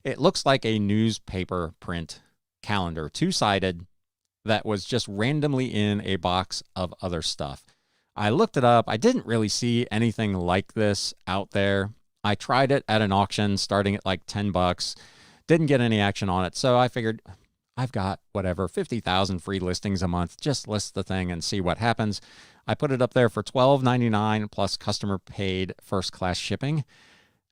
It looks like a newspaper print calendar, two-sided, that was just randomly in a box of other stuff. I looked it up. I didn't really see anything like this out there. I tried it at an auction starting at like $10. Didn't get any action on it. So I figured I've got whatever, 50,000 free listings a month. Just list the thing and see what happens. I put it up there for $12.99 plus customer paid first class shipping,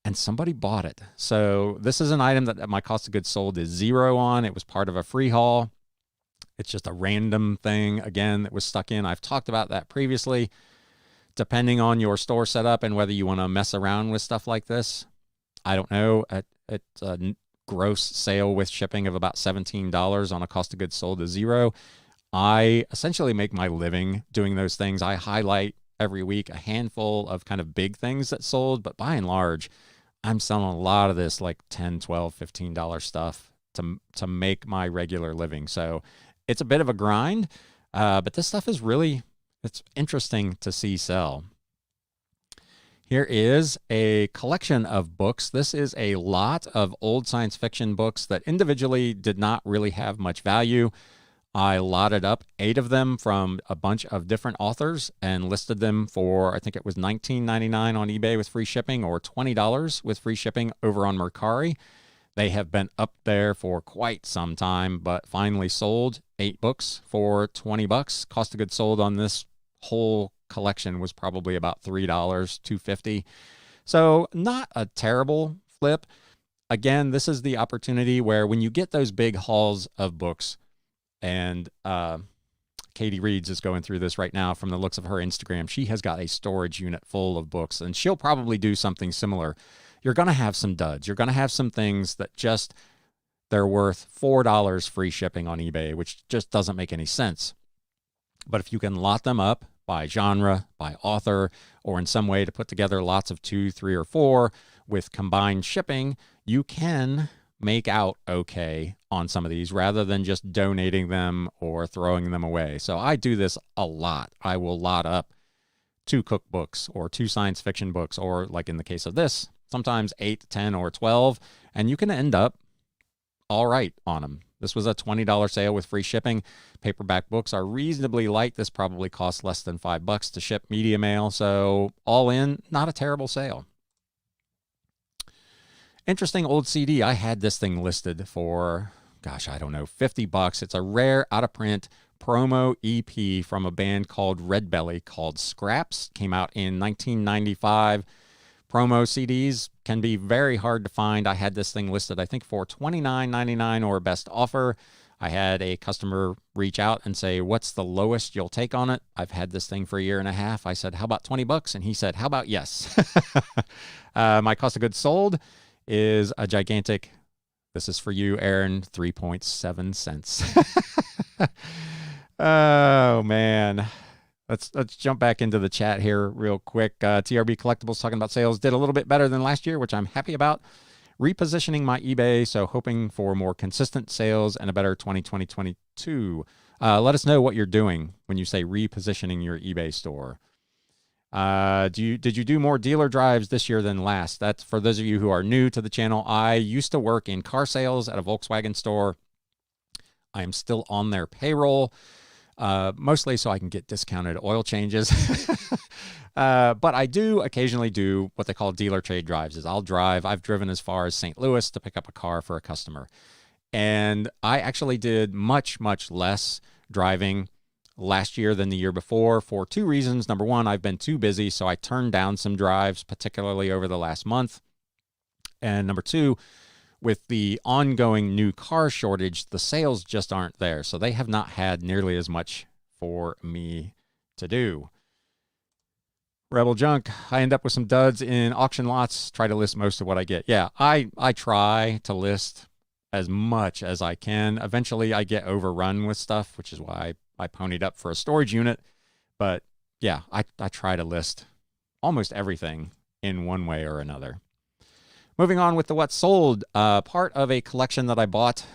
and somebody bought it. So this is an item that my cost of goods sold is 0 on. It was part of a free haul. It's just a random thing, again, that was stuck in. I've talked about that previously. Depending on your store setup and whether you want to mess around with stuff like this, I don't know. At a gross sale with shipping of about $17 on a cost of goods sold of 0, I essentially make my living doing those things. I highlight every week a handful of kind of big things that sold, but by and large, I'm selling a lot of this like $10, $12, $15 stuff to make my regular living. So it's a bit of a grind, but this stuff is it's interesting to see sell. Here is a collection of books. This is a lot of old science fiction books that individually did not really have much value. I lotted up 8 of them from a bunch of different authors and listed them for, I think it was $19.99 on eBay with free shipping or $20 with free shipping over on Mercari. They have been up there for quite some time, but finally sold 8 books for $20. Cost of goods sold on this whole collection was probably about $3, $2.50. So not a terrible flip. Again, this is the opportunity where when you get those big hauls of books, and Katie Reeds is going through this right now from the looks of her Instagram. She has got a storage unit full of books, and she'll probably do something similar. You're going to have some duds. You're going to have some things that they're worth $4 free shipping on eBay, which just doesn't make any sense. But if you can lot them up by genre, by author, or in some way to put together lots of 2, 3, or 4 with combined shipping, you can make out okay on some of these rather than just donating them or throwing them away. So I do this a lot. I will lot up 2 cookbooks or 2 science fiction books, or like in the case of this, sometimes 8, 10, or 12, and you can end up all right on them. This was a $20 sale with free shipping. Paperback books are reasonably light. This probably costs less than $5 to ship media mail. So all in, not a terrible sale. Interesting old CD. I had this thing listed for, I don't know, $50. It's a rare out-of-print promo EP from a band called Red Belly called Scraps. Came out in 1995. Promo CDs can be very hard to find. I had this thing listed, I think, for $29.99 or best offer. I had a customer reach out and say, what's the lowest you'll take on it? I've had this thing for a year and a half. I said, how about $20? And he said, how about yes? My cost of goods sold is a gigantic, this is for you, Aaron, 3.7 cents. Oh, man. Let's jump back into the chat here real quick. TRB Collectibles talking about sales. Did a little bit better than last year, which I'm happy about. Repositioning my eBay, so hoping for more consistent sales and a better 2020-22. Let us know what you're doing when you say repositioning your eBay store. Did you do more dealer drives this year than last? That's for those of you who are new to the channel. I used to work in car sales at a Volkswagen store. I am still on their payroll. mostly so I can get discounted oil changes. But I do occasionally do what they call dealer trade drives. I've driven as far as St. Louis to pick up a car for a customer. And I actually did much, much less driving last year than the year before for two reasons. Number one, I've been too busy, so I turned down some drives, particularly over the last month. And number two, with the ongoing new car shortage, the sales just aren't there. So they have not had nearly as much for me to do. Rebel Junk, I end up with some duds in auction lots, try to list most of what I get. Yeah, I try to list as much as I can. Eventually I get overrun with stuff, which is why I ponied up for a storage unit. But yeah, I try to list almost everything in one way or another. Moving on with the what's sold, part of a collection that I bought,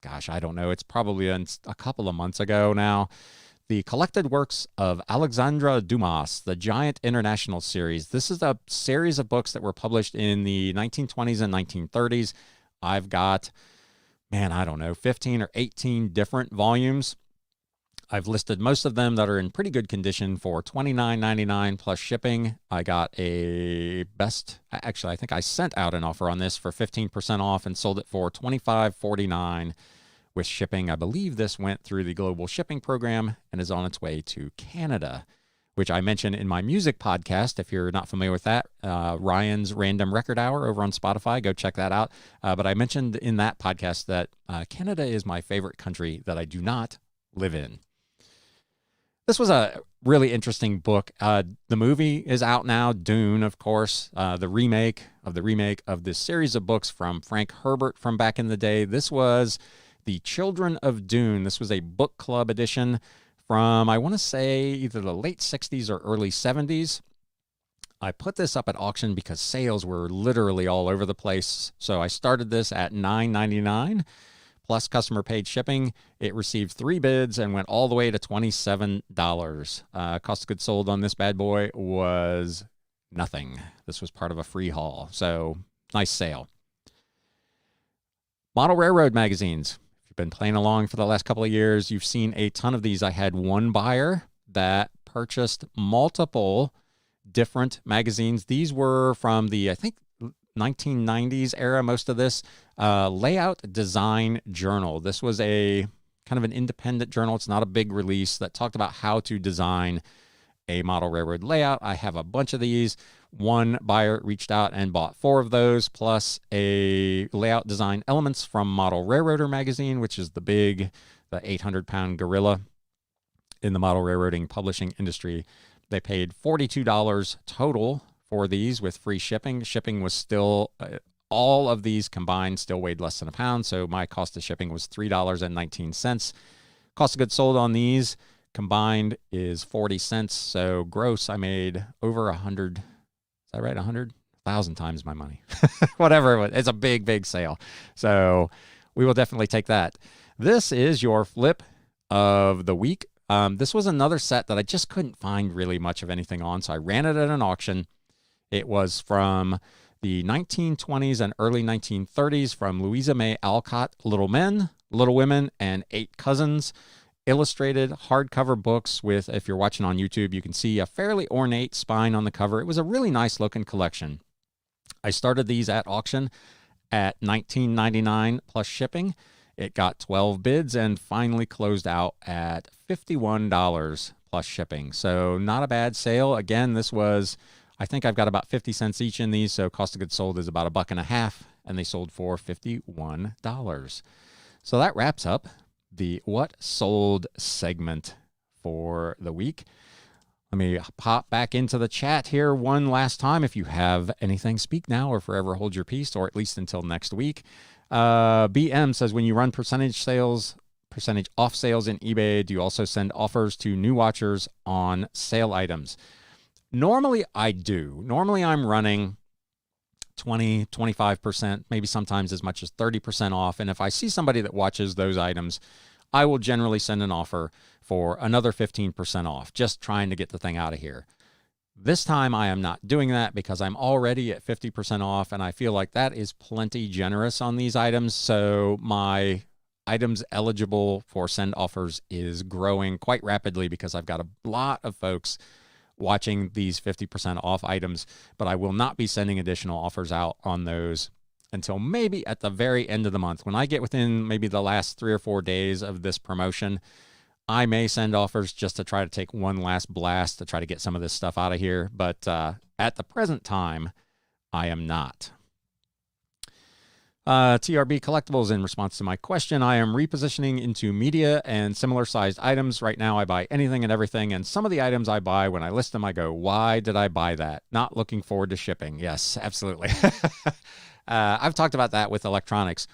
gosh, I don't know, it's probably a couple of months ago now. The Collected Works of Alexandre Dumas, the Giant International Series. This is a series of books that were published in the 1920s and 1930s. I've got, I don't know, 15 or 18 different volumes. I've listed most of them that are in pretty good condition for $29.99 plus shipping. I got I think I sent out an offer on this for 15% off and sold it for $25.49 with shipping. I believe this went through the global shipping program and is on its way to Canada, which I mentioned in my music podcast. If you're not familiar with that, Ryan's Random Record Hour over on Spotify, go check that out. But I mentioned in that podcast that Canada is my favorite country that I do not live in. This was a really interesting book. The movie is out now, Dune, of course, the remake of this series of books from Frank Herbert from back in the day. This was The Children of Dune. This was a book club edition from, I want to say, either the late 60s or early 70s. I put this up at auction because sales were literally all over the place. So I started this at $9.99 plus customer paid shipping. It received 3 bids and went all the way to $27. Cost of goods sold on this bad boy was nothing. This was part of a free haul. So nice sale. Model Railroad magazines. If you've been playing along for the last couple of years, you've seen a ton of these. I had one buyer that purchased multiple different magazines. These were from the, I think, 1990s era, most of this. Layout Design Journal. This was a kind of an independent journal. It's not a big release that talked about how to design a model railroad layout. I have a bunch of these. One buyer reached out and bought 4 of those, plus a layout design elements from Model Railroader magazine, which is the 800-pound gorilla in the model railroading publishing industry. They paid $42 total for these with free shipping. Shipping was still, all of these combined still weighed less than a pound, so my cost of shipping was $3.19. Cost of goods sold on these combined is 40 cents, so gross I made over 100, is that right, 100,000 times my money. Whatever it was, it's a big, big sale. So we will definitely take that. This is your flip of the week. This was another set that I just couldn't find really much of anything on, so I ran it at an auction. It was from the 1920s and early 1930s from Louisa May Alcott, Little Men, Little Women, and 8 Cousins. Illustrated hardcover books with, if you're watching on YouTube, you can see a fairly ornate spine on the cover. It was a really nice looking collection. I started these at auction at $19.99 plus shipping. It got 12 bids and finally closed out at $51 plus shipping. So not a bad sale. Again, this was, I think I've got about 50 cents each in these, so cost of goods sold is about $1.50, and they sold for $51. So that wraps up the What Sold segment for the week. Let me pop back into the chat here one last time. If you have anything, speak now or forever hold your peace, or at least until next week. BM says, when you run percentage off sales in eBay, do you also send offers to new watchers on sale items? Normally I do. Normally I'm running 20, 25%, maybe sometimes as much as 30% off. And if I see somebody that watches those items, I will generally send an offer for another 15% off, just trying to get the thing out of here. This time I am not doing that because I'm already at 50% off, and I feel like that is plenty generous on these items. So my items eligible for send offers is growing quite rapidly because I've got a lot of folks watching these 50% off items, but I will not be sending additional offers out on those until maybe at the very end of the month. When I get within maybe the last 3 or 4 days of this promotion, I may send offers just to try to take one last blast to try to get some of this stuff out of here. But at the present time, I am not. TRB Collectibles, in response to my question, I am repositioning into media and similar sized items. Right now, I buy anything and everything. And some of the items I buy, when I list them, I go, why did I buy that? Not looking forward to shipping. Yes, absolutely. I've talked about that with electronics.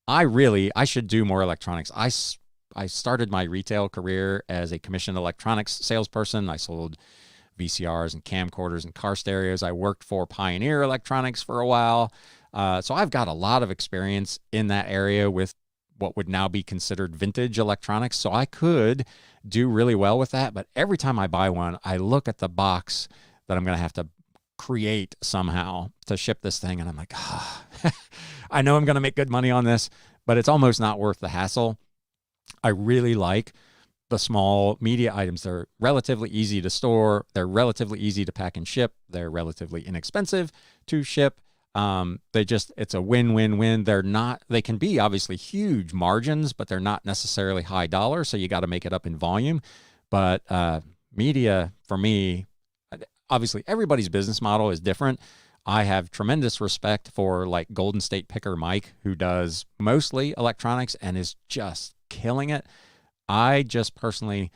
I should do more electronics. I started my retail career as a commissioned electronics salesperson. I sold VCRs and camcorders and car stereos. I worked for Pioneer Electronics for a while. So I've got a lot of experience in that area with what would now be considered vintage electronics. So I could do really well with that. But every time I buy one, I look at the box that I'm going to have to create somehow to ship this thing. And I'm like, I know I'm going to make good money on this, but it's almost not worth the hassle. I really like the small media items. They're relatively easy to store. They're relatively easy to pack and ship. They're relatively inexpensive to ship. It's a win-win-win. They can be obviously huge margins, but they're not necessarily high dollar. So you got to make it up in volume. But media, for me, obviously everybody's business model is different. I have tremendous respect for like Golden State Picker Mike, who does mostly electronics and is just killing it. I just personally,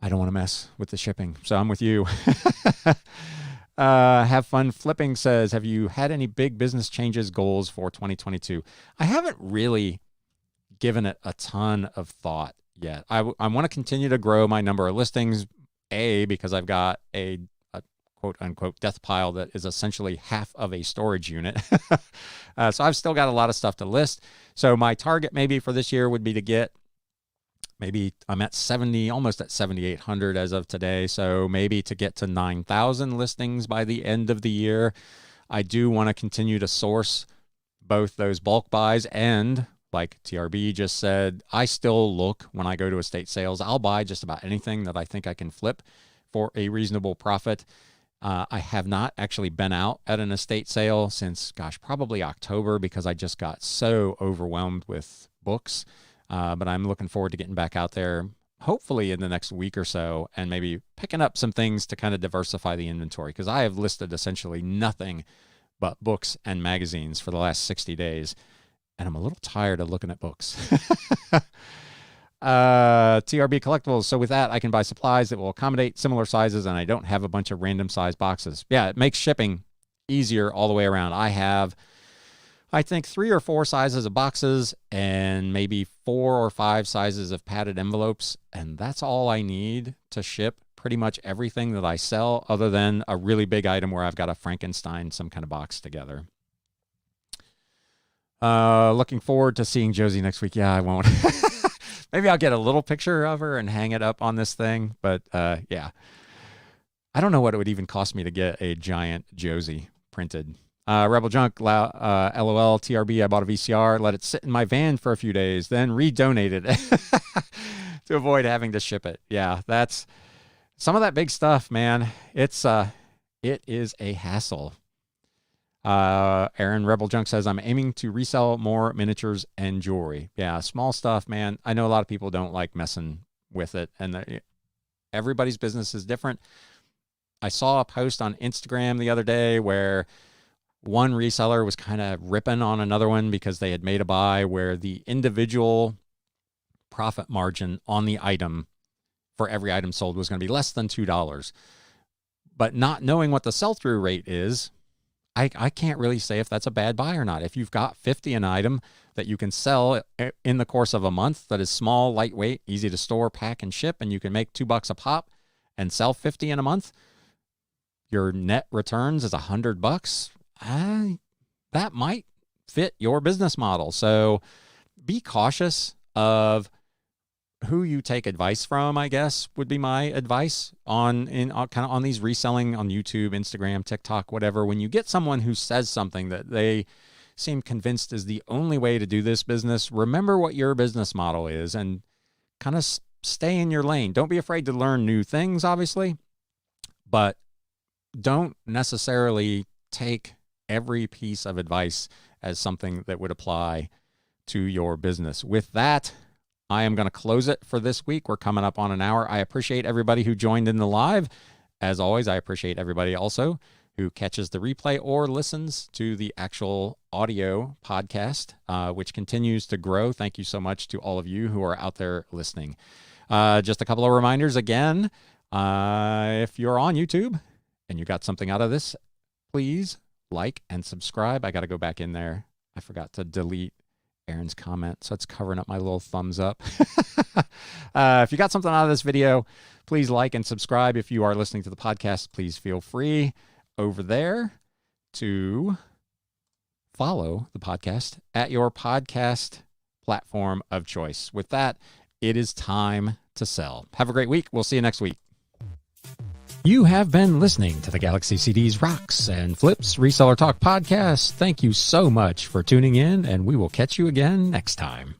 I don't want to mess with the shipping. So I'm with you. Have fun flipping says, have you had any big business changes, goals for 2022? I haven't really given it a ton of thought yet. I want to continue to grow my number of listings, because I've got a quote unquote death pile that is essentially half of a storage unit. So I've still got a lot of stuff to list. So my target maybe for this year would be to get, maybe I'm at 70, almost at 7,800 as of today. So maybe to get to 9,000 listings by the end of the year. I do want to continue to source both those bulk buys and, like TRB just said, I still look when I go to estate sales. I'll buy just about anything that I think I can flip for a reasonable profit. I have not actually been out at an estate sale since, probably October, because I just got so overwhelmed with books. But I'm looking forward to getting back out there, hopefully in the next week or so, and maybe picking up some things to kind of diversify the inventory, because I have listed essentially nothing but books and magazines for the last 60 days, and I'm a little tired of looking at books. TRB Collectibles. So with that, I can buy supplies that will accommodate similar sizes, and I don't have a bunch of random size boxes. Yeah, it makes shipping easier all the way around. I have, I think, 3 or 4 sizes of boxes and maybe 4 or 5 sizes of padded envelopes. And that's all I need to ship pretty much everything that I sell, other than a really big item where I've got to Frankenstein some kind of box together. Looking forward to seeing Josie next week. Yeah, I won't. Maybe I'll get a little picture of her and hang it up on this thing. But yeah, I don't know what it would even cost me to get a giant Josie printed. Rebel Junk, LOL, TRB, I bought a VCR, let it sit in my van for a few days, then redonated it to avoid having to ship it. Yeah, that's some of that big stuff, man. It is a hassle. Aaron Rebel Junk says, I'm aiming to resell more miniatures and jewelry. Yeah, small stuff, man. I know a lot of people don't like messing with it, and everybody's business is different. I saw a post on Instagram the other day where one reseller was kind of ripping on another one because they had made a buy where the individual profit margin on the item for every item sold was going to be less than $2. But not knowing what the sell-through rate is, I can't really say if that's a bad buy or not. If you've got 50 an item that you can sell in the course of a month that is small, lightweight, easy to store, pack, and ship, and you can make $2 a pop and sell 50 in a month, your net returns is $100. That might fit your business model. So be cautious of who you take advice from, I guess, would be my advice on these reselling on YouTube, Instagram, TikTok, whatever. When you get someone who says something that they seem convinced is the only way to do this business, remember what your business model is and kind of stay in your lane. Don't be afraid to learn new things, obviously, but don't necessarily take every piece of advice as something that would apply to your business. With that, I am going to close it for this week. We're coming up on an hour. I appreciate everybody who joined in the live. As always, I appreciate everybody also who catches the replay or listens to the actual audio podcast, which continues to grow. Thank you so much to all of you who are out there listening. Just a couple of reminders again. If you're on YouTube and you got something out of this, please like and subscribe. I got to go back in there. I forgot to delete Aaron's comment, so it's covering up my little thumbs up. If you got something out of this video, please like and subscribe. If you are listening to the podcast, please feel free over there to follow the podcast at your podcast platform of choice. With that, it is time to sell. Have a great week. We'll see you next week. You have been listening to the Galaxy CDs Rocks and Flips Reseller Talk podcast. Thank you so much for tuning in, and we will catch you again next time.